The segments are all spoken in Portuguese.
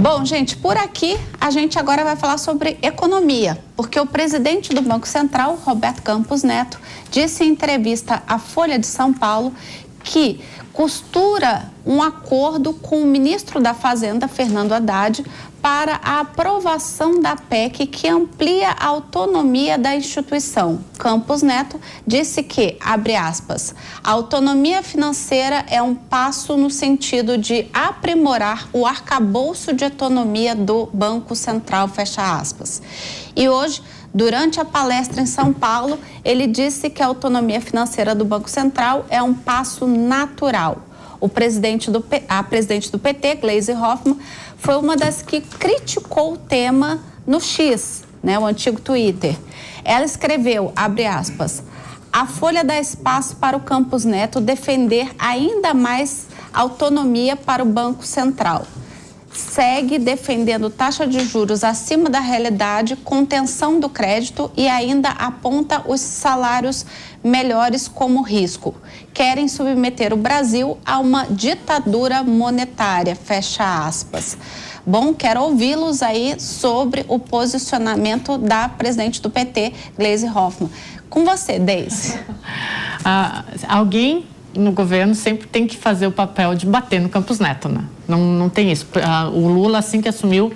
Bom, gente, por aqui a gente agora vai falar sobre economia, porque o presidente do Banco Central, Roberto Campos Neto, disse em entrevista à Folha de São Paulo que costura um acordo com o ministro da Fazenda, Fernando Haddad, para a aprovação da PEC que amplia a autonomia da instituição. Campos Neto disse que, abre aspas, a autonomia financeira é um passo no sentido de aprimorar o arcabouço de autonomia do Banco Central, fecha aspas. E hoje, durante a palestra em São Paulo, ele disse que a autonomia financeira do Banco Central é um passo natural. A presidente do PT, Gleisi Hoffmann, foi uma das que criticou o tema no X, o antigo Twitter. Ela escreveu, abre aspas, a Folha dá espaço para o Campos Neto defender ainda mais autonomia para o Banco Central. Segue defendendo taxa de juros acima da realidade, contenção do crédito e ainda aponta os salários melhores como risco. Querem submeter o Brasil a uma ditadura monetária, fecha aspas. Bom, quero ouvi-los aí sobre o posicionamento da presidente do PT, Gleisi Hoffmann. Com você, Deise. Alguém no governo sempre tem que fazer o papel de bater no Campos Neto, né? Não tem isso. O Lula, assim que assumiu,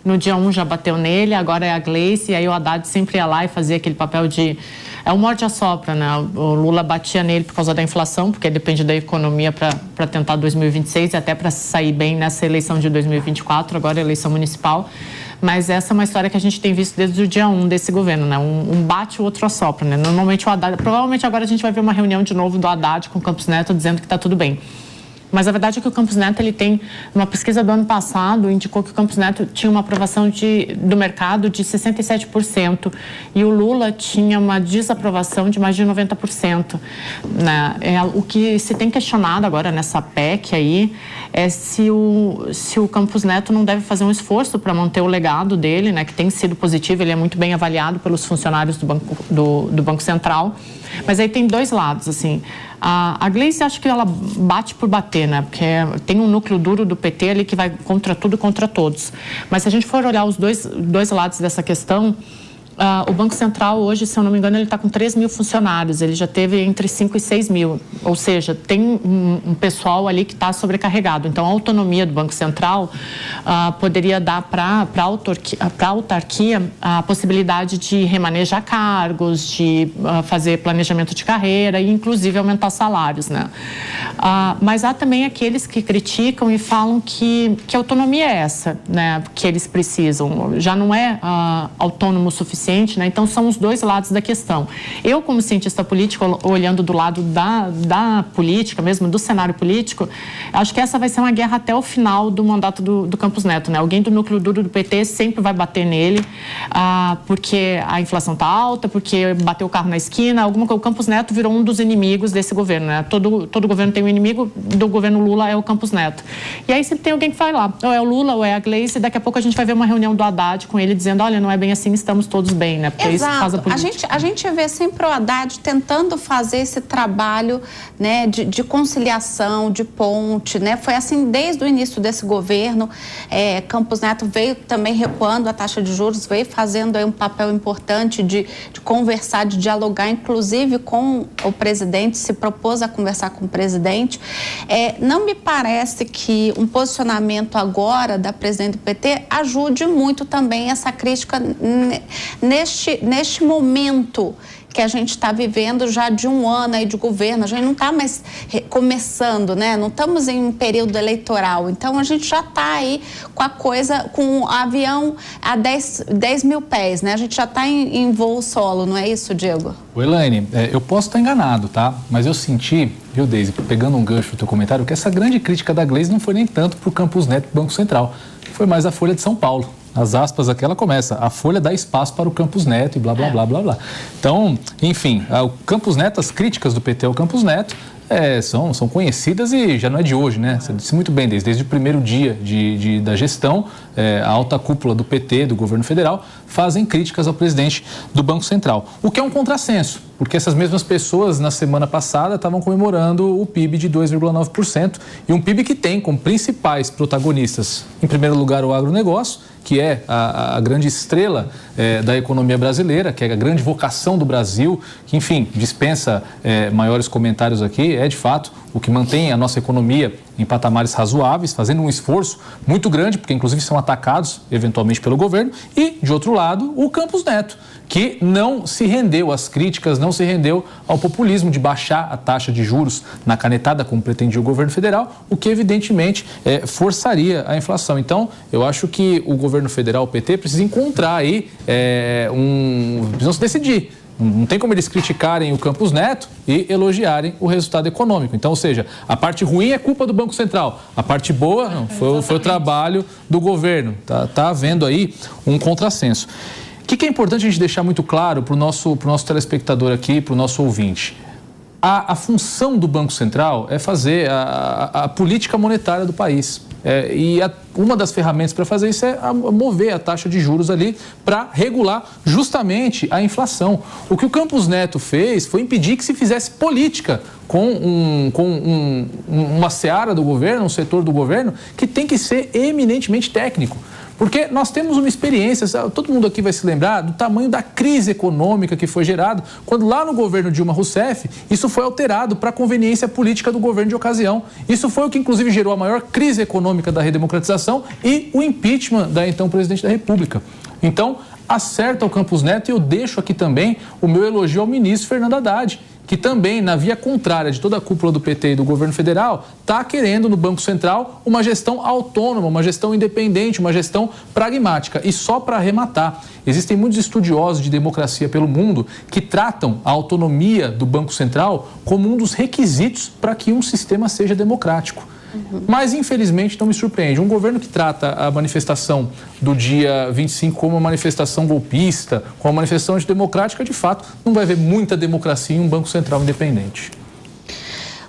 no dia 1 já bateu nele, agora é a Gleisi, e aí o Haddad sempre ia lá e fazia aquele papel de... É o morde-a-sopra, né? O Lula batia nele por causa da inflação, porque depende da economia para tentar 2026 e até para sair bem nessa eleição de 2024, agora a eleição municipal. Mas essa é uma história que a gente tem visto desde o dia 1 desse governo, né? Um bate, o outro assopra, né? Normalmente o Haddad... Provavelmente agora a gente vai ver uma reunião de novo do Haddad com o Campos Neto dizendo que está tudo bem. Mas a verdade é que o Campos Neto, ele tem, uma pesquisa do ano passado, indicou que o Campos Neto tinha uma aprovação do mercado de 67% e o Lula tinha uma desaprovação de mais de 90%. Né? O que se tem questionado agora nessa PEC aí é se o Campos Neto não deve fazer um esforço para manter o legado dele, né? Que tem sido positivo, ele é muito bem avaliado pelos funcionários do Banco Central. Mas aí tem dois lados, assim. A Gleisi, acho que ela bate por bater, né? Porque tem um núcleo duro do PT ali que vai contra tudo e contra todos. Mas se a gente for olhar os dois lados dessa questão, o Banco Central hoje, se eu não me engano, ele está com 3 mil funcionários. Ele já teve entre 5 e 6 mil. Ou seja, tem um pessoal ali que está sobrecarregado. Então, a autonomia do Banco Central poderia dar para a autarquia a possibilidade de remanejar cargos, de fazer planejamento de carreira e, inclusive, aumentar salários, né? Mas há também aqueles que criticam e falam que autonomia é essa, né? Que eles precisam. Já não é autônomo o suficiente. Né? Então, são os dois lados da questão. Eu, como cientista político, olhando do lado da política mesmo, do cenário político, acho que essa vai ser uma guerra até o final do mandato do Campos Neto. Né? Alguém do núcleo duro do PT sempre vai bater nele, porque a inflação está alta, porque bateu o carro na esquina, o Campos Neto virou um dos inimigos desse governo. Né? Todo governo tem um inimigo, do governo Lula é o Campos Neto. E aí sempre tem alguém que vai lá, ou é o Lula, ou é a Gleisi, e daqui a pouco a gente vai ver uma reunião do Haddad com ele dizendo, olha, não é bem assim, estamos todos bem, né? Porque exato. Isso faz a política. A gente vê sempre o Haddad tentando fazer esse trabalho, né, de conciliação, de ponte, né? Foi assim desde o início desse governo. Campos Neto veio também recuando a taxa de juros, veio fazendo aí um papel importante de conversar, de dialogar, inclusive com o presidente, se propôs a conversar com o presidente. Não me parece que um posicionamento agora da presidente do PT ajude muito também essa crítica neste momento que a gente está vivendo já de um ano aí de governo. A gente não está mais começando, né? Não estamos em um período eleitoral. Então, a gente já está aí com o avião a 10 mil pés, né? A gente já está em voo solo, não é isso, Diego? Elaine, eu posso estar enganado, tá? Mas eu senti, viu, Deise, pegando um gancho do teu comentário, que essa grande crítica da Gleisi não foi nem tanto para o Campos Neto do Banco Central, foi mais a Folha de São Paulo. As aspas aqui, ela começa, a Folha dá espaço para o Campos Neto e blá, blá, blá, blá, blá. Então, enfim, o Campos Neto, as críticas do PT ao Campos Neto são conhecidas e já não é de hoje, né? Você disse muito bem, desde o primeiro dia da gestão, a alta cúpula do PT, do governo federal, fazem críticas ao presidente do Banco Central. O que é um contrassenso, porque essas mesmas pessoas, na semana passada, estavam comemorando o PIB de 2,9%, e um PIB que tem como principais protagonistas, em primeiro lugar, o agronegócio, que é a grande estrela da economia brasileira, que é a grande vocação do Brasil, que, enfim, dispensa maiores comentários aqui, é de fato o que mantém a nossa economia em patamares razoáveis, fazendo um esforço muito grande, porque inclusive são atacados eventualmente pelo governo, e, de outro lado, o Campos Neto, que não se rendeu às críticas, não se rendeu ao populismo de baixar a taxa de juros na canetada, como pretendia o governo federal, o que evidentemente forçaria a inflação. Então, eu acho que o governo federal, o PT, precisa encontrar aí, precisam se decidir. Não tem como eles criticarem o Campos Neto e elogiarem o resultado econômico. Então, ou seja, a parte ruim é culpa do Banco Central, a parte boa não, foi o trabalho do governo. Tá havendo aí um contrassenso. O que é importante a gente deixar muito claro para o nosso telespectador aqui, para o nosso ouvinte? A função do Banco Central é fazer a política monetária do país. Uma das ferramentas para fazer isso é mover a taxa de juros ali para regular justamente a inflação. O que o Campos Neto fez foi impedir que se fizesse política com uma seara do governo, um setor do governo, que tem que ser eminentemente técnico. Porque nós temos uma experiência, todo mundo aqui vai se lembrar do tamanho da crise econômica que foi gerado quando lá no governo Dilma Rousseff, isso foi alterado para a conveniência política do governo de ocasião. Isso foi o que inclusive gerou a maior crise econômica da redemocratização e o impeachment da então presidente da República. Então, acerta o Campos Neto e eu deixo aqui também o meu elogio ao ministro Fernando Haddad, que também, na via contrária de toda a cúpula do PT e do governo federal, está querendo no Banco Central uma gestão autônoma, uma gestão independente, uma gestão pragmática. E só para arrematar, existem muitos estudiosos de democracia pelo mundo que tratam a autonomia do Banco Central como um dos requisitos para que um sistema seja democrático. Mas, infelizmente, não me surpreende. Um governo que trata a manifestação do dia 25 como uma manifestação golpista, como uma manifestação antidemocrática, de fato, não vai haver muita democracia em um Banco Central independente.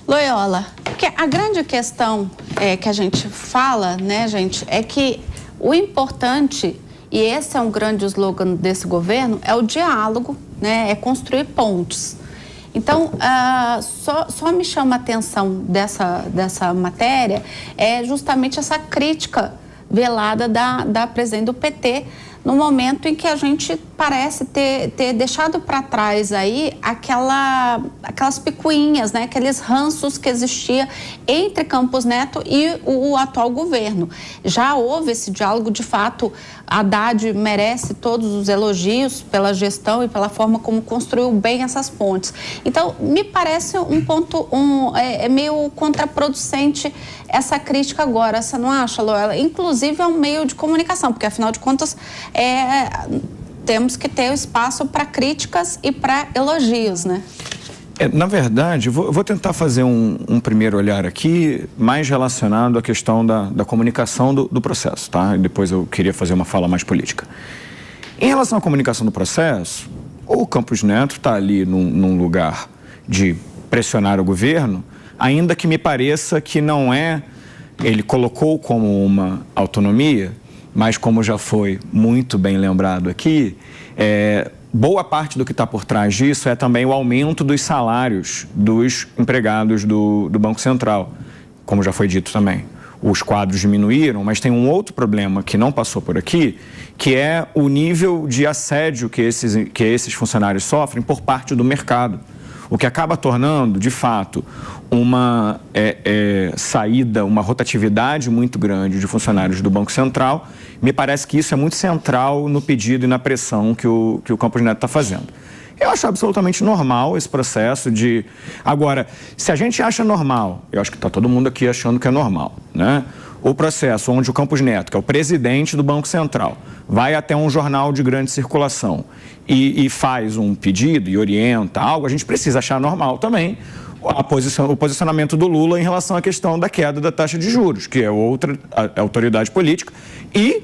Loyola, porque a grande questão que a gente fala, né, gente, é que o importante, e esse é um grande slogan desse governo, é o diálogo, né, é construir pontes. Então, só me chama a atenção dessa matéria é justamente essa crítica velada da presidente do PT, no momento em que a gente parece ter deixado para trás aí aquelas picuinhas, né? Aqueles ranços que existia entre Campos Neto e o atual governo. Já houve esse diálogo, de fato, Haddad merece todos os elogios pela gestão e pela forma como construiu bem essas pontes. Então, me parece um ponto, é meio contraproducente essa crítica agora, você não acha, Loyola? Inclusive é um meio de comunicação, porque afinal de contas temos que ter espaço para críticas e para elogios, né? Na verdade, vou tentar fazer um primeiro olhar aqui mais relacionado à questão da comunicação do processo, tá? E depois eu queria fazer uma fala mais política. Em relação à comunicação do processo, o Campos Neto está ali num lugar de pressionar o governo, ainda que me pareça que não é, ele colocou como uma autonomia, mas como já foi muito bem lembrado aqui, boa parte do que está por trás disso é também o aumento dos salários dos empregados do Banco Central, como já foi dito também. Os quadros diminuíram, mas tem um outro problema que não passou por aqui, que é o nível de assédio que esses funcionários sofrem por parte do mercado. O que acaba tornando, de fato, uma saída, uma rotatividade muito grande de funcionários do Banco Central. Me parece que isso é muito central no pedido e na pressão que o Campos Neto está fazendo. Eu acho absolutamente normal esse processo de... Agora, se a gente acha normal, eu acho que está todo mundo aqui achando que é normal, né? O processo onde o Campos Neto, que é o presidente do Banco Central, vai até um jornal de grande circulação e faz um pedido e orienta algo, a gente precisa achar normal também o posicionamento do Lula em relação à questão da queda da taxa de juros, que é outra autoridade política. E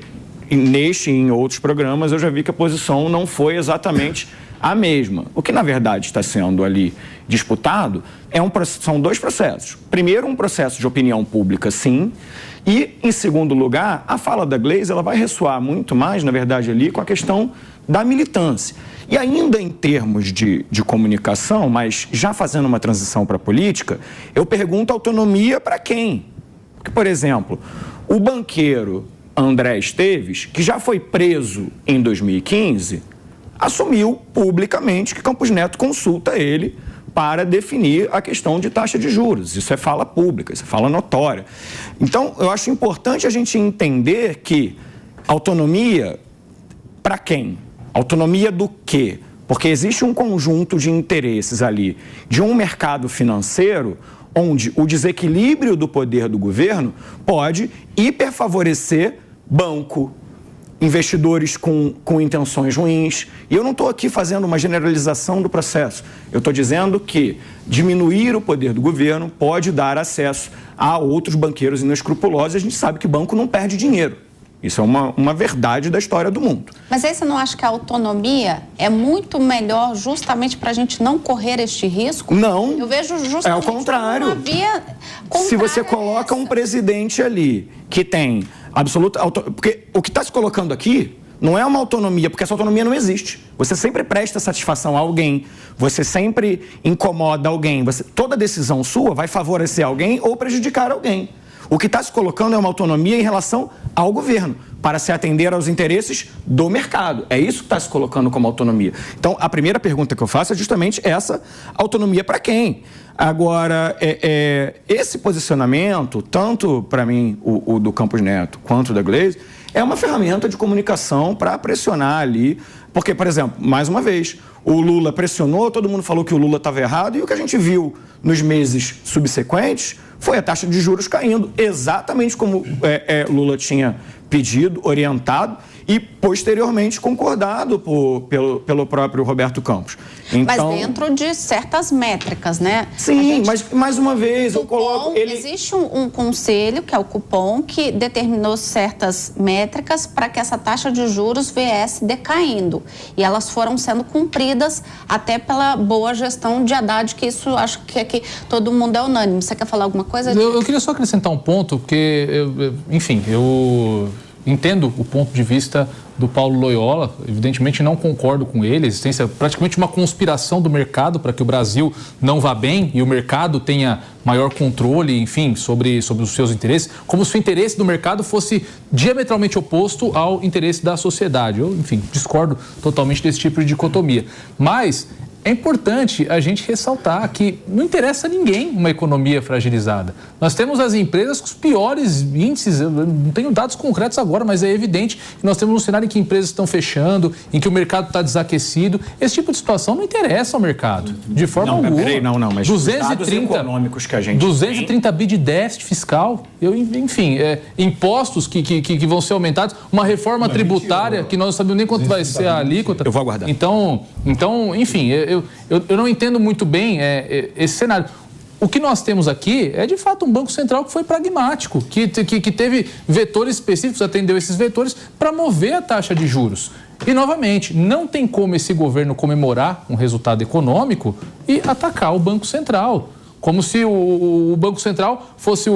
neste e em outros programas eu já vi que a posição não foi exatamente a mesma. O que, na verdade, está sendo ali disputado são dois processos. Primeiro, um processo de opinião pública, sim, e, em segundo lugar, a fala da Gleisi, ela vai ressoar muito mais, na verdade, ali com a questão da militância. E ainda em termos de comunicação, mas já fazendo uma transição para a política, eu pergunto autonomia para quem? Porque, por exemplo, o banqueiro André Esteves, que já foi preso em 2015, assumiu publicamente que Campos Neto consulta ele para definir a questão de taxa de juros. Isso é fala pública, isso é fala notória. Então, eu acho importante a gente entender que autonomia para quem? Autonomia do quê? Porque existe um conjunto de interesses ali de um mercado financeiro onde o desequilíbrio do poder do governo pode hiperfavorecer banco, investidores com intenções ruins. E eu não estou aqui fazendo uma generalização do processo. Eu estou dizendo que diminuir o poder do governo pode dar acesso a outros banqueiros inescrupulosos. A gente sabe que banco não perde dinheiro. Isso é uma verdade da história do mundo. Mas aí você não acha que a autonomia é muito melhor justamente para a gente não correr este risco? Não. Eu vejo justamente é o contrário. uma via contrária. Se você coloca um presidente ali que tem absoluta autonomia, porque o que está se colocando aqui não é uma autonomia, porque essa autonomia não existe. Você sempre presta satisfação a alguém, você sempre incomoda alguém, toda decisão sua vai favorecer alguém ou prejudicar alguém. O que está se colocando é uma autonomia em relação ao governo, para se atender aos interesses do mercado. É isso que está se colocando como autonomia. Então, a primeira pergunta que eu faço é justamente essa: autonomia para quem? Agora, esse posicionamento, tanto para mim, o do Campos Neto, quanto da Gleisi, é uma ferramenta de comunicação para pressionar ali. Porque, por exemplo, mais uma vez, o Lula pressionou, todo mundo falou que o Lula estava errado, e o que a gente viu nos meses subsequentes foi a taxa de juros caindo, exatamente como Lula tinha pedido, orientado e posteriormente concordado pelo próprio Roberto Campos. Então, mas dentro de certas métricas, né? Sim, mas mais uma vez eu coloco... Existe um conselho, que é o Copom, que determinou certas métricas para que essa taxa de juros viesse decaindo. E elas foram sendo cumpridas até pela boa gestão de Haddad, que isso acho que aqui todo mundo é unânime. Você quer falar alguma coisa? Eu queria só acrescentar um ponto, porque, eu entendo o ponto de vista do Paulo Loyola, evidentemente não concordo com ele, a existência praticamente uma conspiração do mercado para que o Brasil não vá bem e o mercado tenha maior controle, enfim, sobre os seus interesses, como se o interesse do mercado fosse diametralmente oposto ao interesse da sociedade. Eu, enfim, discordo totalmente desse tipo de dicotomia. Mas é importante a gente ressaltar que não interessa a ninguém uma economia fragilizada. Nós temos as empresas com os piores índices, eu não tenho dados concretos agora, mas é evidente que nós temos um cenário em que empresas estão fechando, em que o mercado está desaquecido. Esse tipo de situação não interessa ao mercado, de forma alguma. Não, mas 230 econômicos que a gente 230 bi de déficit fiscal, impostos que vão ser aumentados, uma reforma tributária que nós não sabemos nem quanto vai ser a alíquota. Eu vou aguardar. Então, enfim, eu não entendo muito bem esse cenário. O que nós temos aqui é, de fato, um Banco Central que foi pragmático, que teve vetores específicos, atendeu esses vetores para mover a taxa de juros. E, novamente, não tem como esse governo comemorar um resultado econômico e atacar o Banco Central. Como se o Banco Central fosse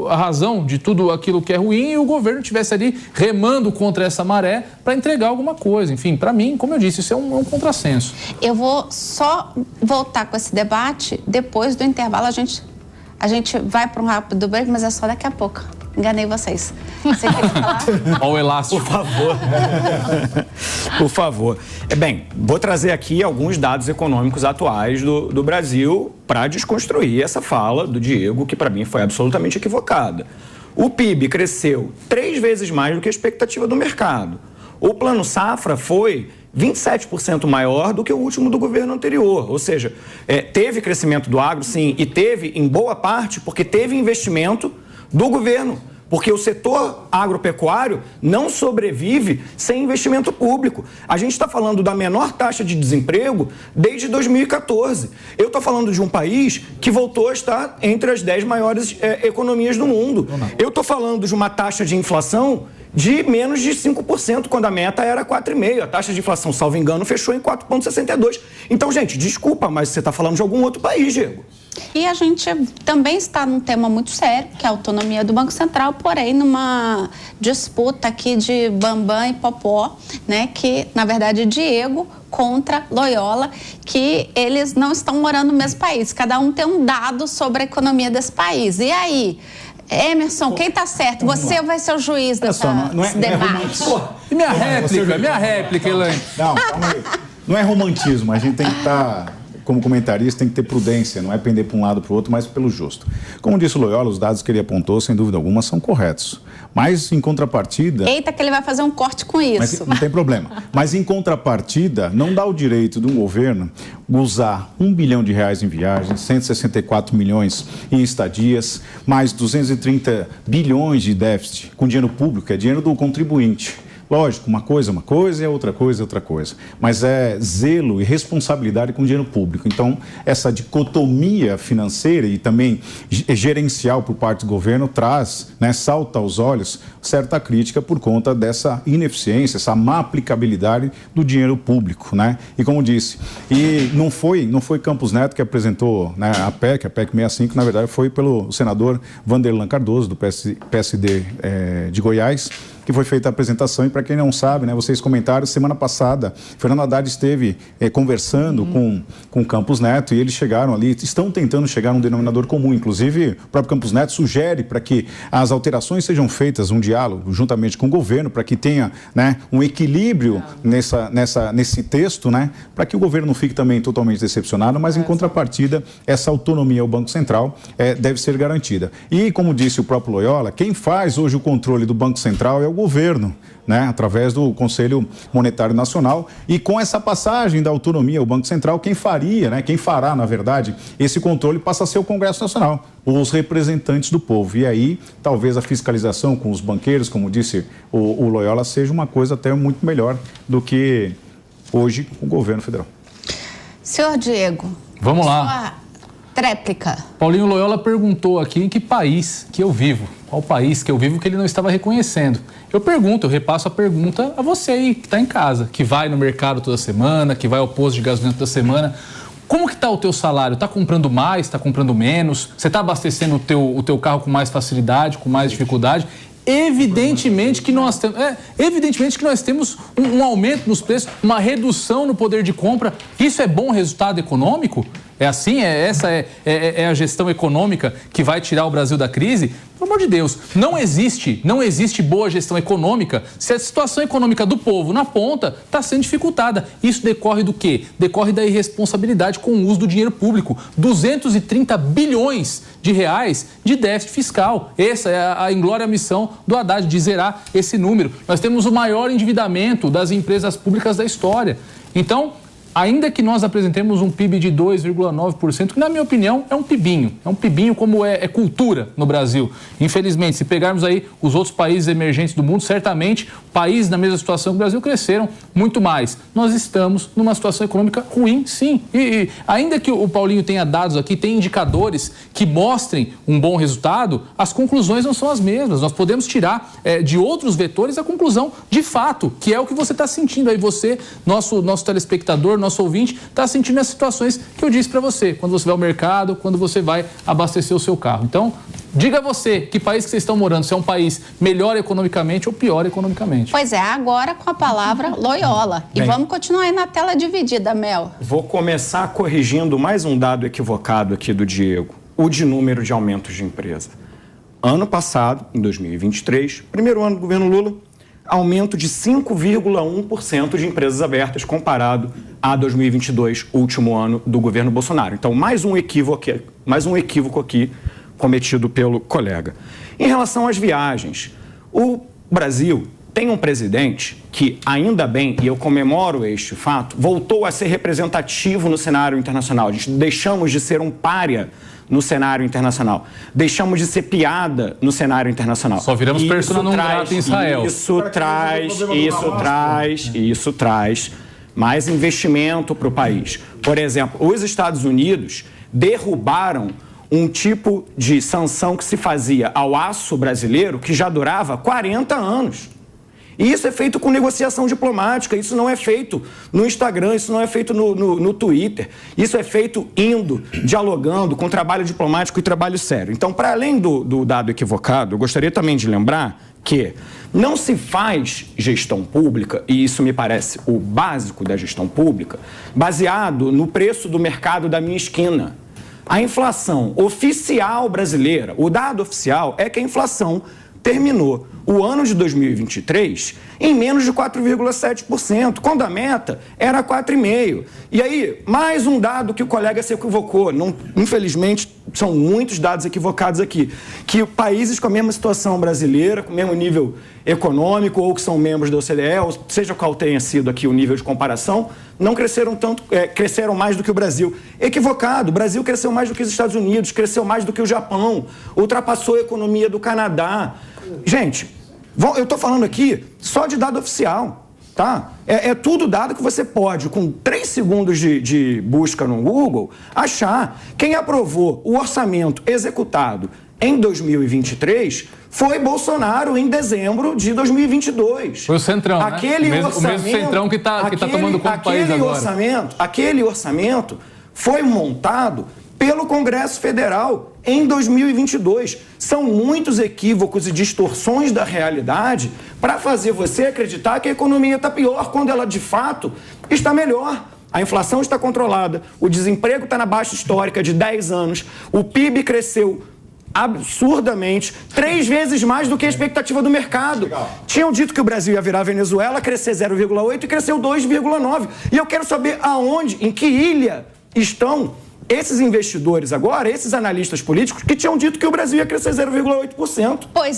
a razão de tudo aquilo que é ruim e o governo estivesse ali remando contra essa maré para entregar alguma coisa. Enfim, para mim, como eu disse, isso é um contrassenso. Eu vou só voltar com esse debate depois do intervalo. A gente vai para um rápido break, mas é só daqui a pouco. Enganei vocês. Você quer falar? Olha o elástico. Por favor. Por favor. Bem, vou trazer aqui alguns dados econômicos atuais do Brasil para desconstruir essa fala do Diego, que para mim foi absolutamente equivocada. O PIB cresceu 3 vezes mais do que a expectativa do mercado. O Plano Safra foi 27% maior do que o último do governo anterior. Ou seja, teve crescimento do agro, sim, e teve em boa parte porque teve investimento do governo, porque o setor agropecuário não sobrevive sem investimento público. A gente está falando da menor taxa de desemprego desde 2014. Eu estou falando de um país que voltou a estar entre as 10 maiores economias do mundo. Eu estou falando de uma taxa de inflação de menos de 5%, quando a meta era 4,5%. A taxa de inflação, salvo engano, fechou em 4,62%. Então, gente, desculpa, mas você está falando de algum outro país, Diego. E a gente também está num tema muito sério, que é a autonomia do Banco Central, porém numa disputa aqui de Bambam e Popó, né, que na verdade é Diego contra Loyola, que eles não estão morando no mesmo país, cada um tem um dado sobre a economia desse país. E aí, Emerson, quem está certo? Você vai ser o juiz desse debate. E minha réplica, Elaine. Não, calma aí. Não é romantismo, a gente tem que estar... Como comentarista, tem que ter prudência, não é pender para um lado para o outro, mas pelo justo. Como disse o Loyola, os dados que ele apontou, sem dúvida alguma, são corretos. Mas, em contrapartida... Eita, que ele vai fazer um corte com isso. Mas, não tem problema. Mas, em contrapartida, não dá o direito de um governo usar R$1 bilhão em viagens, 164 milhões em estadias, mais 230 bilhões de déficit com dinheiro público, que é dinheiro do contribuinte. Lógico, uma coisa e outra coisa. Mas é zelo e responsabilidade com o dinheiro público. Então, essa dicotomia financeira e também gerencial por parte do governo traz, né, salta aos olhos, certa crítica por conta dessa ineficiência, essa má aplicabilidade do dinheiro público, né? E como disse, não foi Campos Neto que apresentou, né, a PEC 65, na verdade foi pelo senador Vanderlan Cardoso, do PSD de Goiás, que foi feita a apresentação. E para quem não sabe, né, vocês comentaram, semana passada, Fernando Haddad esteve conversando com Campos Neto e eles chegaram ali, estão tentando chegar a um denominador comum. Inclusive, o próprio Campos Neto sugere para que as alterações sejam feitas, um diálogo juntamente com o governo, para que tenha, né, um equilíbrio nesse texto, né, para que o governo não fique também totalmente decepcionado, mas em contrapartida, essa autonomia ao Banco Central deve ser garantida. E, como disse o próprio Loyola, quem faz hoje o controle do Banco Central é o governo, né, através do Conselho Monetário Nacional, e com essa passagem da autonomia ao Banco Central, quem fará, na verdade, esse controle passa a ser o Congresso Nacional, os representantes do povo. E aí, talvez a fiscalização com os banqueiros, como disse o Loyola, seja uma coisa até muito melhor do que hoje o governo federal. Senhor Diego, vamos lá. Tréplica. Paulinho Loyola perguntou aqui em que país que eu vivo. Qual país que eu vivo que ele não estava reconhecendo. Eu repasso a pergunta a você aí que está em casa, que vai no mercado toda semana, que vai ao posto de gasolina toda semana. Como que está o teu salário? Está comprando mais? Está comprando menos? Você está abastecendo o teu carro com mais facilidade, com mais dificuldade? Evidentemente que nós temos um aumento nos preços, uma redução no poder de compra. Isso é bom resultado econômico? É assim? Essa é a gestão econômica que vai tirar o Brasil da crise? Pelo amor de Deus, não existe boa gestão econômica se a situação econômica do povo na ponta está sendo dificultada. Isso decorre do quê? Decorre da irresponsabilidade com o uso do dinheiro público. 230 bilhões de reais de déficit fiscal. Essa é a inglória missão do Haddad, de zerar esse número. Nós temos o maior endividamento das empresas públicas da história. Então, ainda que nós apresentemos um PIB de 2,9%, que na minha opinião é um PIBinho como é cultura no Brasil. Infelizmente, se pegarmos aí os outros países emergentes do mundo, certamente países na mesma situação que o Brasil cresceram muito mais. Nós estamos numa situação econômica ruim, sim. E ainda que o Paulinho tenha dados aqui, tem indicadores que mostrem um bom resultado, as conclusões não são as mesmas. Nós podemos tirar de outros vetores a conclusão de fato, que é o que você está sentindo aí. Você, nosso telespectador, nosso ouvinte, está sentindo as situações que eu disse para você, quando você vai ao mercado, quando você vai abastecer o seu carro. Então, diga você, que país que vocês estão morando, se é um país melhor economicamente ou pior economicamente. Pois é, agora com a palavra Loyola. E vamos continuar aí na tela dividida, Mel. Vou começar corrigindo mais um dado equivocado aqui do Diego, o de número de aumentos de empresa. Ano passado, em 2023, primeiro ano do governo Lula, aumento de 5,1% de empresas abertas comparado a 2022, último ano do governo Bolsonaro. Então, mais um equívoco aqui cometido pelo colega. Em relação às viagens, o Brasil tem um presidente que, ainda bem, e eu comemoro este fato, voltou a ser representativo no cenário internacional. Deixamos de ser um pária no cenário internacional. Deixamos de ser piada no cenário internacional. Só viramos persona não grata em Israel. Isso traz mais investimento para o país. Por exemplo, os Estados Unidos derrubaram um tipo de sanção que se fazia ao aço brasileiro que já durava 40 anos. E isso é feito com negociação diplomática, isso não é feito no Instagram, isso não é feito no Twitter. Isso é feito indo, dialogando, com trabalho diplomático e trabalho sério. Então, para além do dado equivocado, eu gostaria também de lembrar que não se faz gestão pública, e isso me parece o básico da gestão pública, baseado no preço do mercado da minha esquina. A inflação oficial brasileira, o dado oficial é que a inflação terminou o ano de 2023 em menos de 4,7%, quando a meta era 4,5%. E aí, mais um dado que o colega se equivocou. Infelizmente, são muitos dados equivocados aqui. Que países com a mesma situação brasileira, com o mesmo nível econômico, ou que são membros da OCDE, ou seja qual tenha sido aqui o nível de comparação, não cresceram tanto, cresceram mais do que o Brasil. Equivocado, o Brasil cresceu mais do que os Estados Unidos, cresceu mais do que o Japão, ultrapassou a economia do Canadá. Gente, eu estou falando aqui só de dado oficial, tá? É tudo dado que você pode, com 3 segundos de busca no Google, achar. Quem aprovou o orçamento executado em 2023 foi Bolsonaro em dezembro de 2022. Foi o Centrão, aquele né? O mesmo Centrão que tá tomando conta do país agora. Aquele orçamento foi montado pelo Congresso Federal em 2022. São muitos equívocos e distorções da realidade para fazer você acreditar que a economia está pior, quando ela, de fato, está melhor. A inflação está controlada, o desemprego está na baixa histórica de 10 anos, o PIB cresceu absurdamente, 3 vezes mais do que a expectativa do mercado. Tinham dito que o Brasil ia virar Venezuela, crescer 0,8% e cresceu 2,9%. E eu quero saber aonde, em que ilha estão esses investidores agora, esses analistas políticos que tinham dito que o Brasil ia crescer 0,8%. Pois